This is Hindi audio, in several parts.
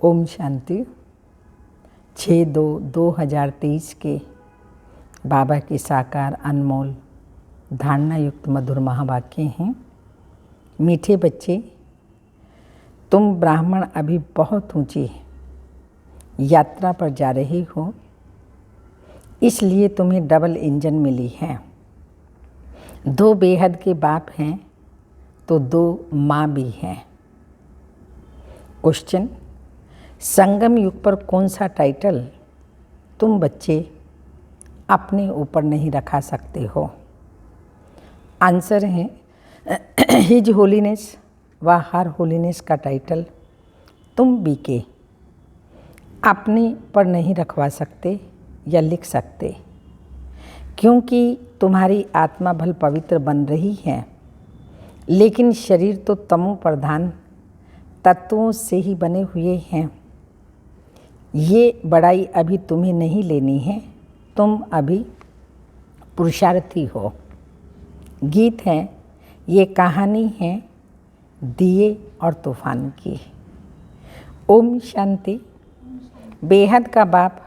ओम शांति। 6/2/2023 के बाबा के साकार अनमोल धारणा युक्त मधुर महावाक्य हैं। मीठे बच्चे, तुम ब्राह्मण अभी बहुत ऊंची यात्रा पर जा रहे हो, इसलिए तुम्हें डबल इंजन मिली है। 2 बेहद के बाप हैं तो 2 माँ भी हैं। क्वेश्चन, संगम युग पर कौन सा टाइटल तुम बच्चे अपने ऊपर नहीं रखा सकते हो? आंसर है हिज होलीनेस व हर होलीनेस का टाइटल तुम भी के अपने पर नहीं रखवा सकते या लिख सकते, क्योंकि तुम्हारी आत्मा भल पवित्र बन रही है, लेकिन शरीर तो तमो प्रधान तत्वों से ही बने हुए हैं। ये बड़ाई अभी तुम्हें नहीं लेनी है, तुम अभी पुरुषार्थी हो। गीत है, ये कहानी है दिए और तूफान की। ओम शांति। बेहद का बाप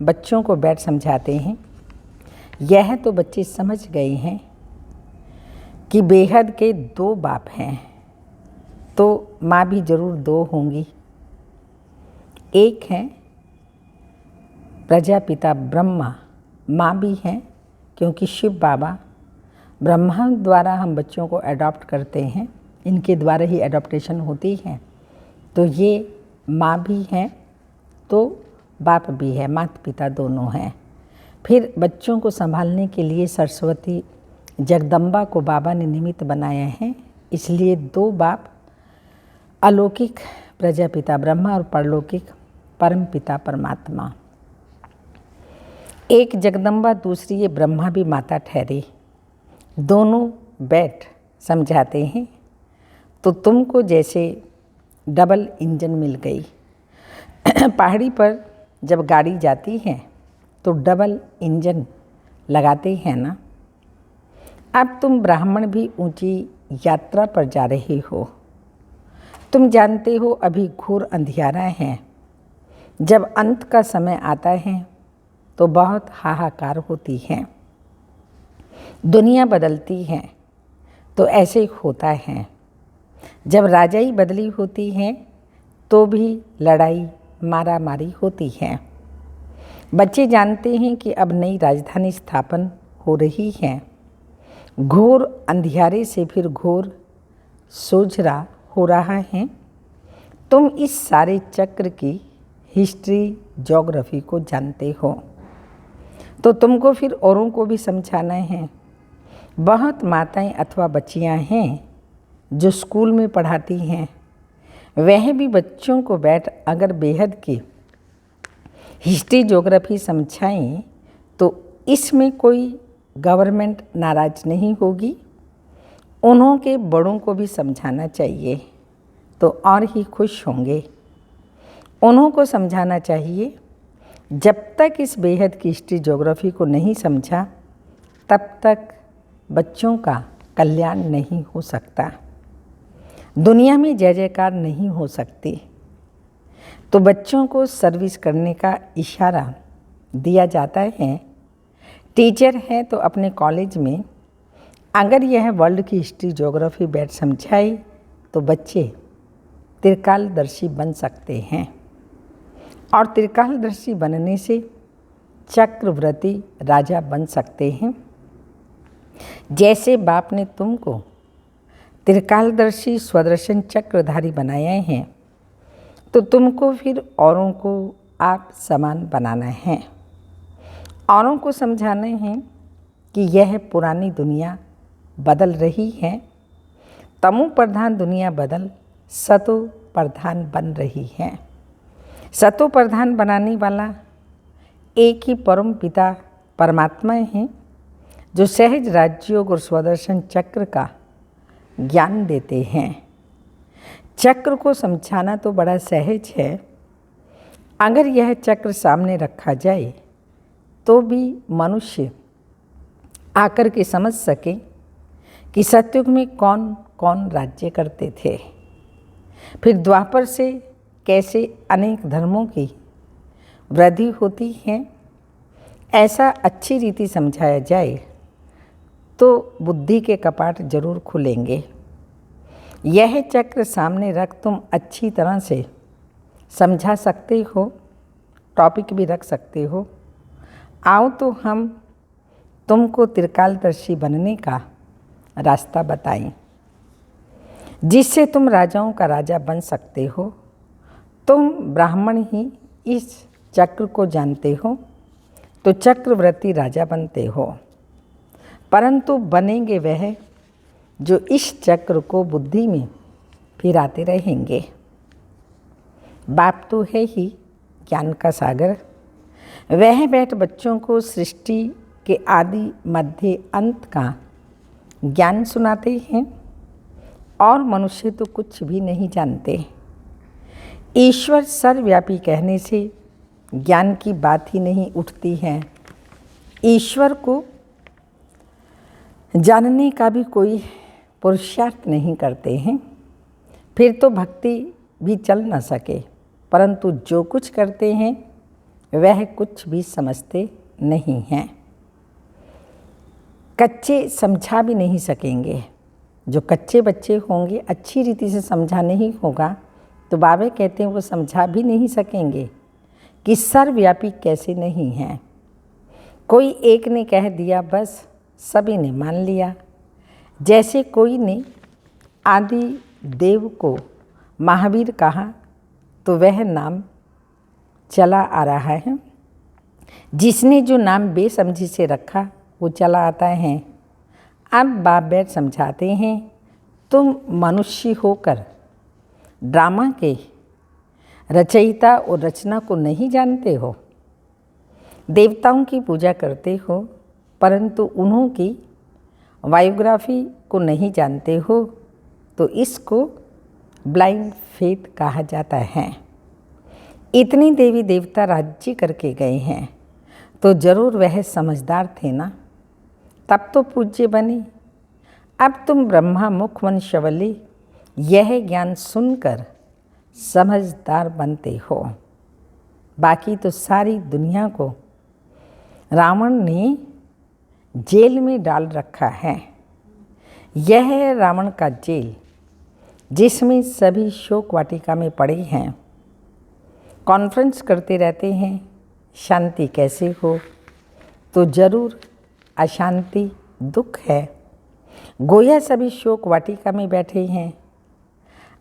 बच्चों को बैठ समझाते हैं। यह तो बच्चे समझ गए हैं कि बेहद के 2 बाप हैं, तो माँ भी जरूर 2 होंगी। एक है प्रजापिता ब्रह्मा, माँ भी हैं, क्योंकि शिव बाबा ब्रह्मा द्वारा हम बच्चों को अडॉप्ट करते हैं, इनके द्वारा ही एडॉप्टेशन होती है। तो ये माँ भी हैं तो बाप भी है, माता पिता दोनों हैं। फिर बच्चों को संभालने के लिए सरस्वती जगदम्बा को बाबा ने निमित्त बनाया है, इसलिए 2 बाप अलौकिक प्रजापिता ब्रह्मा और परलौकिक परम पिता परमात्मा। एक जगदम्बा, दूसरी ये ब्रह्मा भी माता ठहरे। दोनों बैठ समझाते हैं। तो तुमको जैसे डबल इंजन मिल गई। पहाड़ी पर जब गाड़ी जाती है तो डबल इंजन लगाते हैं ना। अब तुम ब्राह्मण भी ऊंची यात्रा पर जा रहे हो। तुम जानते हो अभी घोर अंधियारा है। जब अंत का समय आता है तो बहुत हाहाकार होती है, दुनिया बदलती है। तो ऐसे होता है, जब राजाई बदली होती है तो भी लड़ाई मारा मारी होती है। बच्चे जानते हैं कि अब नई राजधानी स्थापन हो रही है। घोर अंधियारे से फिर घोर सोझरा हो रहा है। तुम इस सारे चक्र की हिस्ट्री ज्योग्राफी को जानते हो, तो तुमको फिर औरों को भी समझाना है। बहुत माताएं अथवा बच्चियां हैं जो स्कूल में पढ़ाती हैं, वह भी बच्चों को बैठ अगर बेहद की हिस्ट्री ज्योग्राफी समझाएं तो इसमें कोई गवर्नमेंट नाराज नहीं होगी। उन्हों के बड़ों को भी समझाना चाहिए तो और ही खुश होंगे। उन्हों को समझाना चाहिए, जब तक इस बेहद की हिस्ट्री ज्योग्राफी को नहीं समझा तब तक बच्चों का कल्याण नहीं हो सकता, दुनिया में जय जयकार नहीं हो सकती। तो बच्चों को सर्विस करने का इशारा दिया जाता है। टीचर है तो अपने कॉलेज में अगर यह वर्ल्ड की हिस्ट्री ज्योग्राफी बैठ समझाए तो बच्चे त्रिकालदर्शी बन सकते हैं, और त्रिकालदर्शी बनने से चक्रवर्ती राजा बन सकते हैं। जैसे बाप ने तुमको त्रिकालदर्शी स्वदर्शन चक्रधारी बनाया है, तो तुमको फिर औरों को आप समान बनाना है। औरों को समझाना है कि यह पुरानी दुनिया बदल रही है। तमो प्रधान दुनिया बदल सतो प्रधान बन रही है। सतो प्रधान बनाने वाला एक ही परम पिता परमात्मा है, जो सहज राजयोग और स्वदर्शन चक्र का ज्ञान देते हैं। चक्र को समझाना तो बड़ा सहज है। अगर यह चक्र सामने रखा जाए तो भी मनुष्य आकर के समझ सके कि सतयुग में कौन कौन राज्य करते थे। फिर द्वापर से कैसे अनेक धर्मों की वृद्धि होती है, ऐसा अच्छी रीति समझाया जाए तो बुद्धि के कपाट जरूर खुलेंगे। यह चक्र सामने रख तुम अच्छी तरह से समझा सकते हो, टॉपिक भी रख सकते हो। आओ तो हम तुमको त्रिकालदर्शी बनने का रास्ता बताएं, जिससे तुम राजाओं का राजा बन सकते हो। तुम ब्राह्मण ही इस चक्र को जानते हो तो चक्रवर्ती राजा बनते हो, परंतु बनेंगे वह जो इस चक्र को बुद्धि में फिराते रहेंगे। बाप तो है ही ज्ञान का सागर, वह बैठ बच्चों को सृष्टि के आदि मध्य अंत का ज्ञान सुनाते हैं और मनुष्य तो कुछ भी नहीं जानते। ईश्वर सर्वव्यापी कहने से ज्ञान की बात ही नहीं उठती है। ईश्वर को जानने का भी कोई पुरुषार्थ नहीं करते हैं, फिर तो भक्ति भी चल न सके। परंतु जो कुछ करते हैं वह कुछ भी समझते नहीं हैं। कच्चे समझा भी नहीं सकेंगे। जो कच्चे बच्चे होंगे, अच्छी रीति से समझा नहीं होगा तो बाबा कहते हैं वो समझा भी नहीं सकेंगे कि सर्वव्यापी कैसे नहीं है। कोई एक ने कह दिया, बस सभी ने मान लिया। जैसे कोई ने आदि देव को महावीर कहा तो वह नाम चला आ रहा है। जिसने जो नाम बेसमझी से रखा वो चला आता है। अब बाप बैठ समझाते हैं, तुम मनुष्य होकर ड्रामा के रचयिता और रचना को नहीं जानते हो। देवताओं की पूजा करते हो परंतु उन्हों की बायोग्राफी को नहीं जानते हो, तो इसको ब्लाइंड फेथ कहा जाता है। इतनी देवी देवता राज्य करके गए हैं तो जरूर वह समझदार थे ना, तब तो पूज्य बने। अब तुम ब्रह्मा मुख वंशवली यह ज्ञान सुनकर समझदार बनते हो। बाकी तो सारी दुनिया को रावण ने जेल में डाल रखा है। यह है रावण का जेल, जिसमें सभी शोक वाटिका में पड़े हैं। कॉन्फ्रेंस करते रहते हैं शांति कैसे हो, तो जरूर अशांति दुख है। गोया सभी शोक वाटिका में बैठे हैं।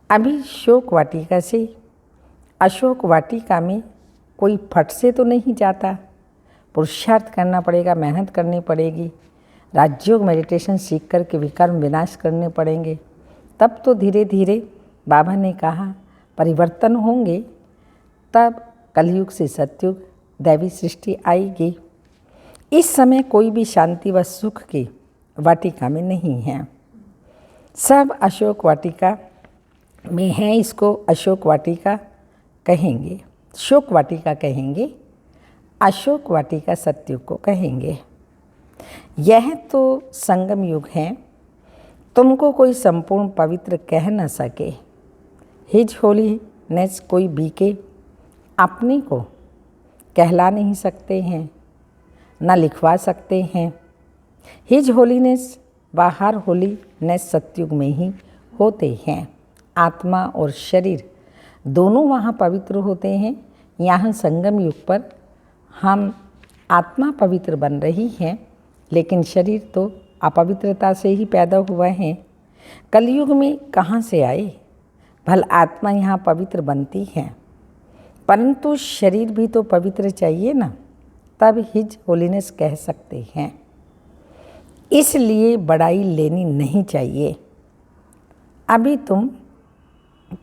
अभी शोक वाटिका से अशोक वाटिका में कोई फट से तो नहीं जाता। पुरुषार्थ करना पड़ेगा, मेहनत करनी पड़ेगी, राजयोग मेडिटेशन सीख कर के विकर्म विनाश करने पड़ेंगे। तब तो धीरे धीरे बाबा ने कहा परिवर्तन होंगे, तब कलयुग से सतयुग दैवी सृष्टि आएगी। इस समय कोई भी शांति व सुख की वाटिका में नहीं है, सब अशोक वाटिका में है। इसको अशोक वाटिका कहेंगे, शोक वाटिका कहेंगे, अशोक वाटिका सतयुग को कहेंगे। यह तो संगम युग है, तुमको कोई संपूर्ण पवित्र कह न सके। हिज होलीनेस कोई बीके अपने को कहला नहीं सकते हैं, न लिखवा सकते हैं। हिज होलीनेस व हर होलीनेस सतयुग में ही होते हैं। आत्मा और शरीर दोनों वहाँ पवित्र होते हैं। यहाँ संगम युग पर हम आत्मा पवित्र बन रही है, लेकिन शरीर तो अपवित्रता से ही पैदा हुआ है। कलयुग में कहाँ से आए, भल आत्मा यहाँ पवित्र बनती है, परंतु शरीर भी तो पवित्र चाहिए ना, तब हिज होलीनेस कह सकते हैं। इसलिए बड़ाई लेनी नहीं चाहिए। अभी तुम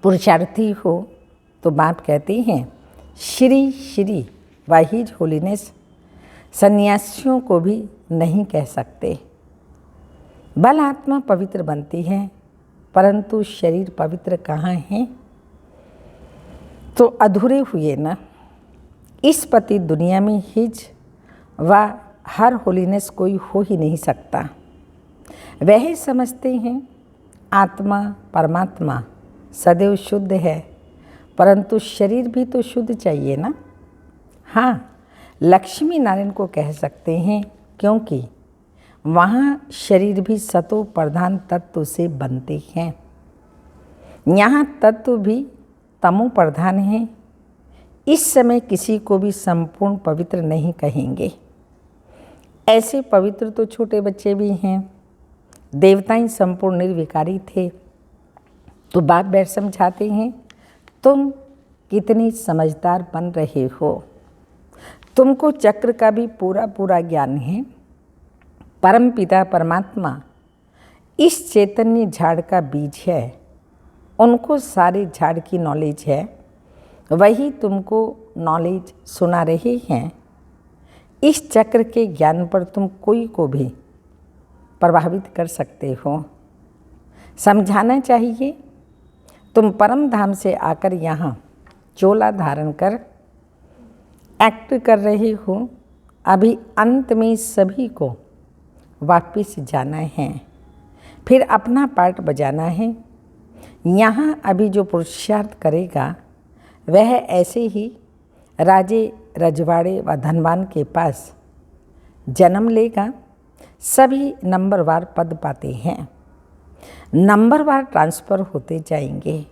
पुरुषार्थी हो तो बाप कहते हैं श्री श्री व हिज होलीनेस सन्यासियों को भी नहीं कह सकते। बल आत्मा पवित्र बनती है परंतु शरीर पवित्र कहाँ है, तो अधूरे हुए ना। इस पति दुनिया में हिज व हर होलीनेस कोई हो ही नहीं सकता। वह समझते हैं आत्मा परमात्मा सदैव शुद्ध है, परंतु शरीर भी तो शुद्ध चाहिए ना। हाँ, लक्ष्मी नारायण को कह सकते हैं, क्योंकि वहाँ शरीर भी सतो प्रधान तत्व से बनते हैं। यहाँ तत्व भी तमो प्रधान हैं। इस समय किसी को भी संपूर्ण पवित्र नहीं कहेंगे। ऐसे पवित्र तो छोटे बच्चे भी हैं। देवताएं संपूर्ण निर्विकारी थे। तो बाप बैठ समझाते हैं, तुम कितनी समझदार बन रहे हो। तुमको चक्र का भी पूरा पूरा ज्ञान है। परम पिता परमात्मा इस चैतन्य झाड़ का बीज है। उनको सारे झाड़ की नॉलेज है। वही तुमको नॉलेज सुना रहे हैं। इस चक्र के ज्ञान पर तुम कोई को भी प्रभावित कर सकते हो। समझाना चाहिए। तुम परम धाम से आकर यहाँ चोला धारण कर एक्ट कर रहे हो। अभी अंत में सभी को वापस जाना है, फिर अपना पार्ट बजाना है। यहाँ अभी जो पुरुषार्थ करेगा वह ऐसे ही राजे रजवाड़े व धनवान के पास जन्म लेगा। सभी नंबरवार पद पाते हैं, नंबरवार ट्रांसफ़र होते जाएंगे।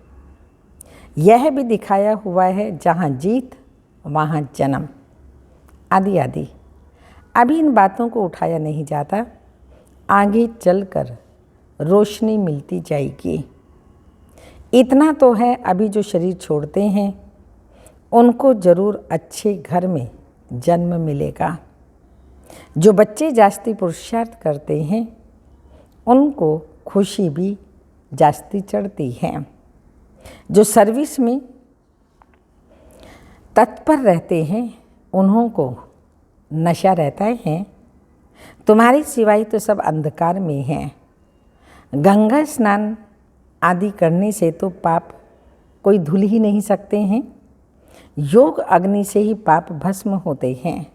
यह भी दिखाया हुआ है, जहाँ जीत वहाँ जन्म, आदि आदि। अभी इन बातों को उठाया नहीं जाता। आगे चलकर रोशनी मिलती जाएगी। इतना तो है, अभी जो शरीर छोड़ते हैं उनको ज़रूर अच्छे घर में जन्म मिलेगा। जो बच्चे जास्ती पुरुषार्थ करते हैं उनको खुशी भी जास्ती चढ़ती है। जो सर्विस में तत्पर रहते हैं उन्हों को नशा रहता है। तुम्हारी सिवाय तो सब अंधकार में हैं। गंगा स्नान आदि करने से तो पाप कोई धुल ही नहीं सकते हैं। योग अग्नि से ही पाप भस्म होते हैं।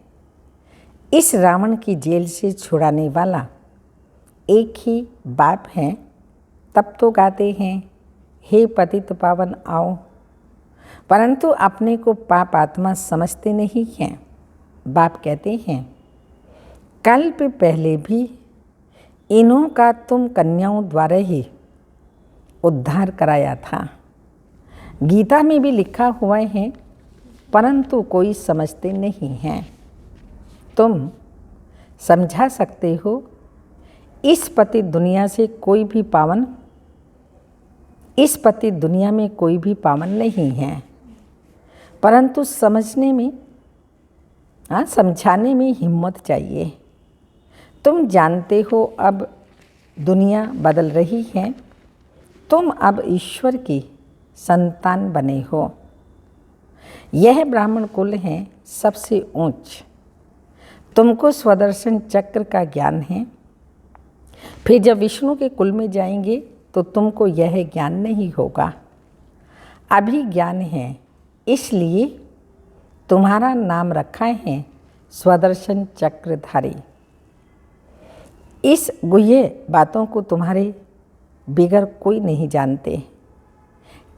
इस रावण की जेल से छुड़ाने वाला एक ही बाप है। तब तो गाते हैं, हे पतित पावन आओ। परंतु अपने को पाप आत्मा समझते नहीं हैं। बाप कहते हैं, कल्प पहले भी इन्हों का तुम कन्याओं द्वारा ही उद्धार कराया था। गीता में भी लिखा हुआ है, परंतु कोई समझते नहीं हैं। तुम समझा सकते हो। इस पतित दुनिया से कोई भी पावन, इस पतित दुनिया में कोई भी पावन नहीं है, परंतु समझने में, समझाने में हिम्मत चाहिए। तुम जानते हो अब दुनिया बदल रही है। तुम अब ईश्वर की संतान बने हो। यह ब्राह्मण कुल है सबसे ऊंच। तुमको स्वदर्शन चक्र का ज्ञान है। फिर जब विष्णु के कुल में जाएंगे तो तुमको यह ज्ञान नहीं होगा। अभी ज्ञान है, इसलिए तुम्हारा नाम रखा है स्वदर्शन चक्रधारी। इस गुह्य बातों को तुम्हारे बिगर कोई नहीं जानते।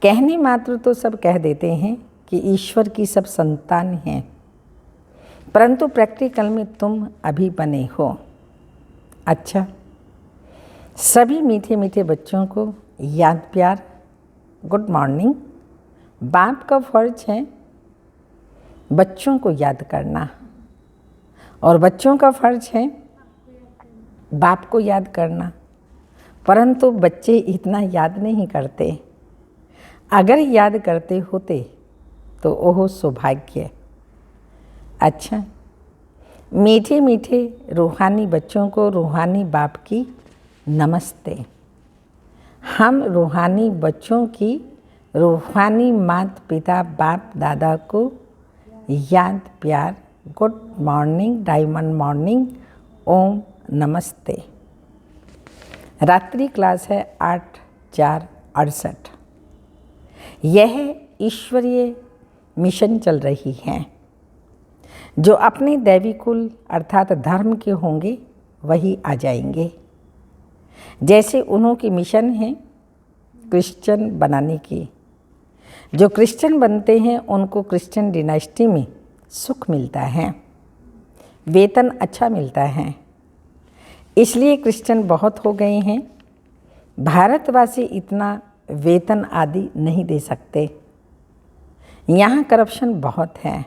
कहने मात्र तो सब कह देते हैं कि ईश्वर की सब संतान हैं, परंतु प्रैक्टिकल में तुम अभी बने हो। अच्छा, सभी मीठे मीठे बच्चों को याद प्यार गुड मॉर्निंग। बाप का फर्ज है बच्चों को याद करना, और बच्चों का फर्ज है बाप को याद करना, परंतु बच्चे इतना याद नहीं करते। अगर याद करते होते तो ओह सौभाग्य। अच्छा, मीठे मीठे रूहानी बच्चों को रूहानी बाप की नमस्ते। हम रूहानी बच्चों की रूहानी माता पिता बाप दादा को याद प्यार गुड मॉर्निंग, डायमंड मॉर्निंग, ओम नमस्ते। रात्रि क्लास है 8/4/68। यह ईश्वरीय मिशन चल रही है। जो अपने दैवी कुल अर्थात धर्म के होंगे वही आ जाएंगे। जैसे उन्हों की मिशन है क्रिश्चियन बनाने की, जो क्रिश्चियन बनते हैं उनको क्रिश्चियन डिनास्टी में सुख मिलता है, वेतन अच्छा मिलता है, इसलिए क्रिश्चियन बहुत हो गए हैं। भारतवासी इतना वेतन आदि नहीं दे सकते। यहाँ करप्शन बहुत है।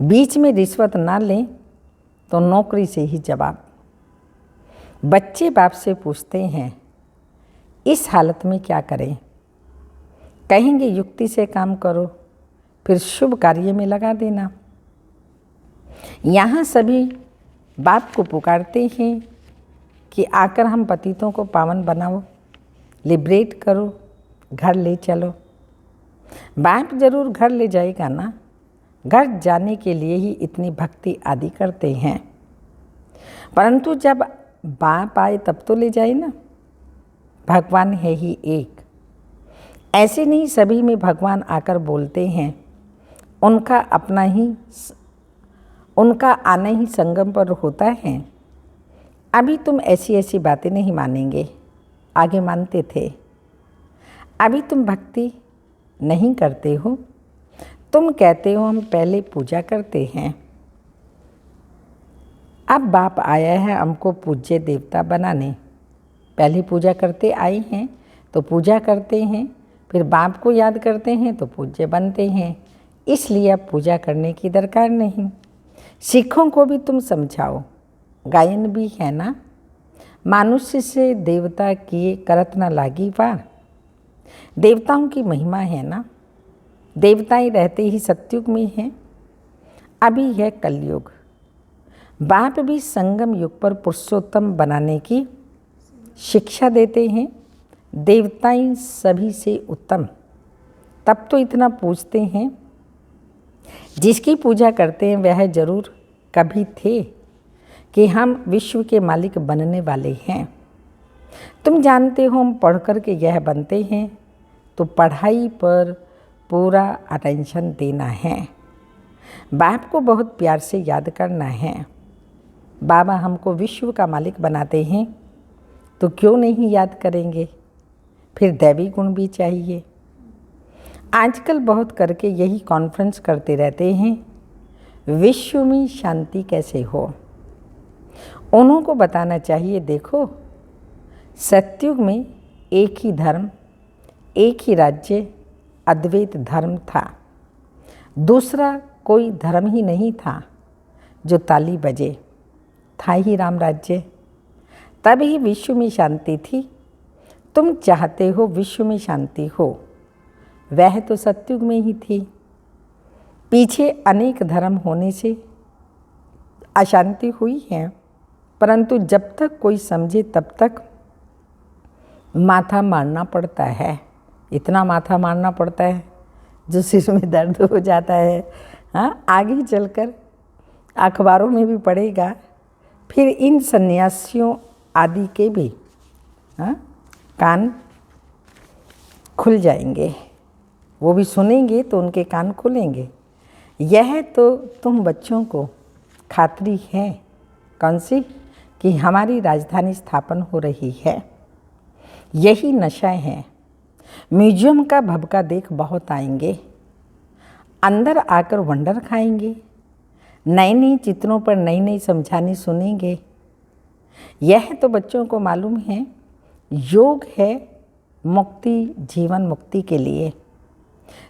बीच में रिश्वत ना लें तो नौकरी से ही जवाब। बच्चे बाप से पूछते हैं इस हालत में क्या करें, कहेंगे युक्ति से काम करो, फिर शुभ कार्य में लगा देना। यहाँ सभी बाप को पुकारते हैं कि आकर हम पतितों को पावन बनाओ, लिबरेट करो, घर ले चलो। बाप जरूर घर ले जाएगा ना, घर जाने के लिए ही इतनी भक्ति आदि करते हैं, परंतु जब बाप आए तब तो ले जाए ना। भगवान है ही एक। ऐसे नहीं सभी में भगवान आकर बोलते हैं, उनका आना ही संगम पर होता है। अभी तुम ऐसी ऐसी बातें नहीं मानेंगे, आगे मानते थे। अभी तुम भक्ति नहीं करते हो, तुम कहते हो हम पहले पूजा करते हैं। अब बाप आया है हमको पूज्य देवता बनाने। पहले पूजा करते आए हैं तो पूजा करते हैं, फिर बाप को याद करते हैं तो पूज्य बनते हैं। इसलिए अब पूजा करने की दरकार नहीं। सिखों को भी तुम समझाओ, गायन भी है ना, मनुष्य से देवता किए करत न लागी पार। देवताओं की महिमा है ना, देवताएं रहते ही सतयुग में हैं, अभी है कलयुग। बाप भी संगम युग पर पुरुषोत्तम बनाने की शिक्षा देते हैं। देवताएं सभी से उत्तम, तब तो इतना पूछते हैं। जिसकी पूजा करते हैं वह जरूर कभी थे कि हम विश्व के मालिक बनने वाले हैं। तुम जानते हो हम पढ़ कर के यह बनते हैं, तो पढ़ाई पर पूरा अटेंशन देना है। बाप को बहुत प्यार से याद करना है। बाबा हमको विश्व का मालिक बनाते हैं तो क्यों नहीं याद करेंगे। फिर दैवी गुण भी चाहिए। आजकल बहुत करके यही कॉन्फ्रेंस करते रहते हैं, विश्व में शांति कैसे हो। उन्हों को बताना चाहिए, देखो सतयुग में एक ही धर्म, एक ही राज्य, अद्वैत धर्म था। दूसरा कोई धर्म ही नहीं था जो ताली बजे, था ही राम राज्य। तब ही विश्व में शांति थी। तुम चाहते हो विश्व में शांति हो, वह तो सतयुग में ही थी। पीछे अनेक धर्म होने से अशांति हुई है, परंतु जब तक कोई समझे तब तक माथा मारना पड़ता है। इतना माथा मारना पड़ता है जो सिर में दर्द हो जाता है। हाँ, आगे चलकर अखबारों में भी पड़ेगा। फिर इन सन्यासियों आदि के भी कान खुल जाएंगे, वो भी सुनेंगे तो उनके कान खुलेंगे। यह तो तुम बच्चों को खातरी है, कौन सी, कि हमारी राजधानी स्थापन हो रही है। यही नशा है। म्यूजियम का भभका देख बहुत आएंगे, अंदर आकर वंडर खाएंगे, नए नए चित्रों पर नई नई समझानी सुनेंगे। यह तो बच्चों को मालूम है योग है मुक्ति, जीवन मुक्ति के लिए।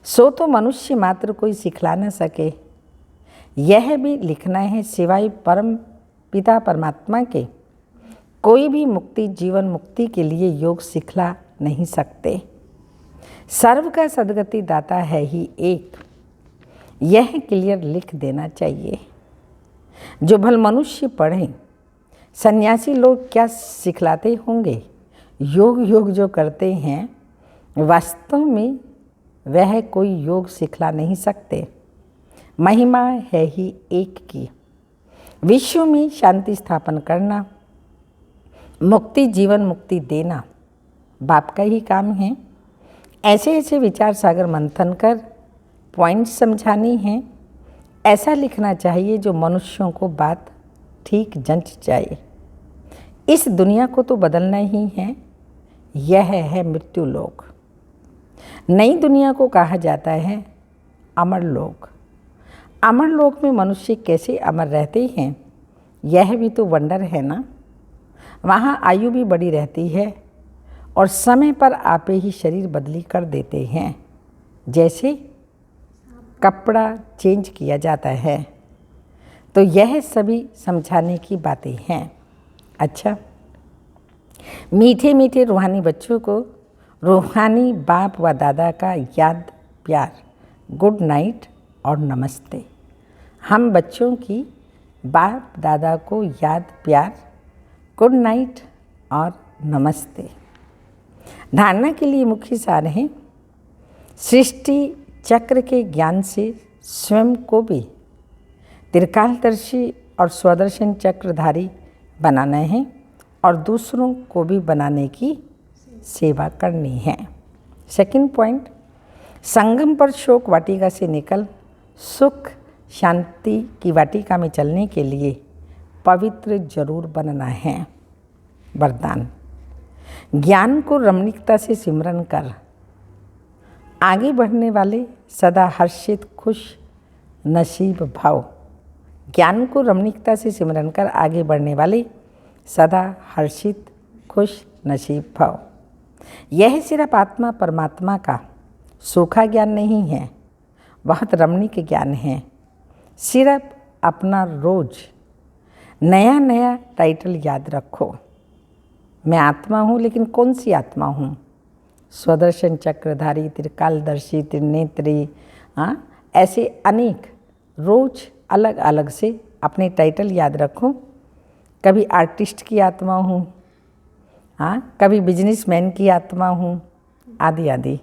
सो तो मनुष्य मात्र कोई सिखला न सके। यह भी लिखना है, सिवाय परम पिता परमात्मा के कोई भी मुक्ति, जीवन मुक्ति के लिए योग सिखला नहीं सकते। सर्व का सद्गति दाता है ही एक, यह क्लियर लिख देना चाहिए। जो भल मनुष्य पढ़े, सन्यासी लोग क्या सिखलाते होंगे। योग जो करते हैं, वास्तव में वह कोई योग सिखला नहीं सकते। महिमा है ही एक की। विश्व में शांति स्थापन करना, मुक्ति, जीवन मुक्ति देना बाप का ही काम है। ऐसे ऐसे विचार सागर मंथन कर पॉइंट समझानी है। ऐसा लिखना चाहिए जो मनुष्यों को बात ठीक जंच जाए। इस दुनिया को तो बदलना ही है। यह है मृत्यु लोक। नई दुनिया को कहा जाता है अमर लोक। अमर लोक में मनुष्य कैसे अमर रहते हैं, यह भी तो वंडर है ना। वहाँ आयु भी बड़ी रहती है और समय पर आपे ही शरीर बदली कर देते हैं, जैसे कपड़ा चेंज किया जाता है। तो यह सभी समझाने की बातें हैं। अच्छा, मीठे मीठे रूहानी बच्चों को रूहानी बाप व दादा का याद प्यार, गुड नाइट और नमस्ते। हम बच्चों की बाप दादा को याद प्यार, गुड नाइट और नमस्ते। धारणा के लिए मुख्य सार है, सृष्टि चक्र के ज्ञान से स्वयं को भी त्रिकालदर्शी और स्वदर्शन चक्रधारी बनाना है और दूसरों को भी बनाने की सेवा करनी है। सेकंड पॉइंट, संगम पर शोक वाटिका से निकल सुख शांति की वाटिका में चलने के लिए पवित्र जरूर बनना है। वरदान, ज्ञान को रमणीकता से सिमरन कर आगे बढ़ने वाले सदा हर्षित खुश नसीब भाव। ज्ञान को रमणीकता से सिमरन कर आगे बढ़ने वाले सदा हर्षित खुश नसीब भाव। यह सिर्फ आत्मा परमात्मा का सूखा ज्ञान नहीं है, बहुत रमणीक ज्ञान है। सिर्फ अपना रोज नया नया टाइटल याद रखो। मैं आत्मा हूँ, लेकिन कौन सी आत्मा हूँ? स्वदर्शन चक्रधारी, त्रिकालदर्शी, त्रिनेत्री, ऐसे अनेक रोज अलग अलग से अपने टाइटल याद रखो। कभी आर्टिस्ट की आत्मा हूँ, कभी बिजनेसमैन की आत्मा हूँ, आदि आदि।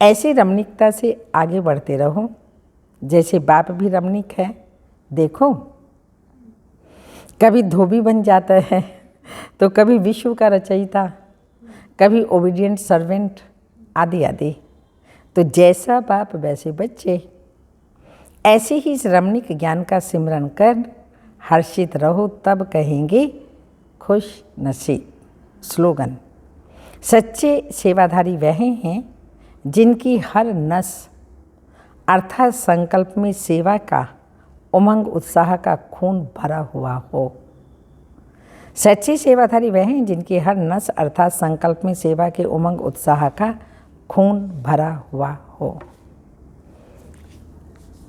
ऐसे रमणीकता से आगे बढ़ते रहो, जैसे बाप भी रमणीक है। देखो, कभी धोबी बन जाता है, तो कभी विश्व का रचयिता, कभी ओबीडियंट सर्वेंट, आदि आदि। तो जैसा बाप वैसे बच्चे। ऐसे ही इस रमणीक ज्ञान का सिमरन कर हर्षित रहो, तब कहेंगे खुश नसीब। स्लोगन, सच्चे सेवाधारी वह हैं जिनकी हर नस अर्थात संकल्प में सेवा का उमंग उत्साह का खून भरा हुआ हो। सच्चे सेवाधारी वह हैं जिनकी हर नस अर्थात संकल्प में सेवा के उमंग उत्साह का खून भरा हुआ हो।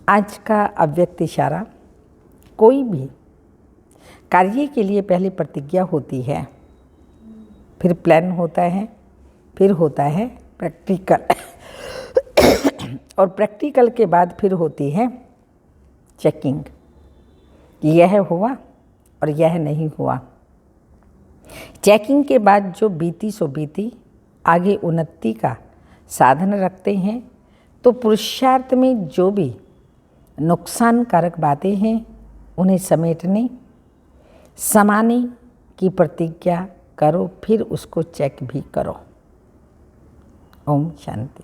आज का अव्यक्त इशारा, कोई भी कार्य के लिए पहले प्रतिज्ञा होती है, फिर प्लान होता है, फिर होता है प्रैक्टिकल और प्रैक्टिकल के बाद फिर होती है चेकिंग, यह हुआ और यह नहीं हुआ। चेकिंग के बाद जो बीती सो बीती, आगे उन्नति का साधन रखते हैं। तो पुरुषार्थ में जो भी नुकसानकारक बातें हैं, उन्हें समेटने समाने की प्रतिज्ञा करो, फिर उसको चेक भी करो। ओम शांति।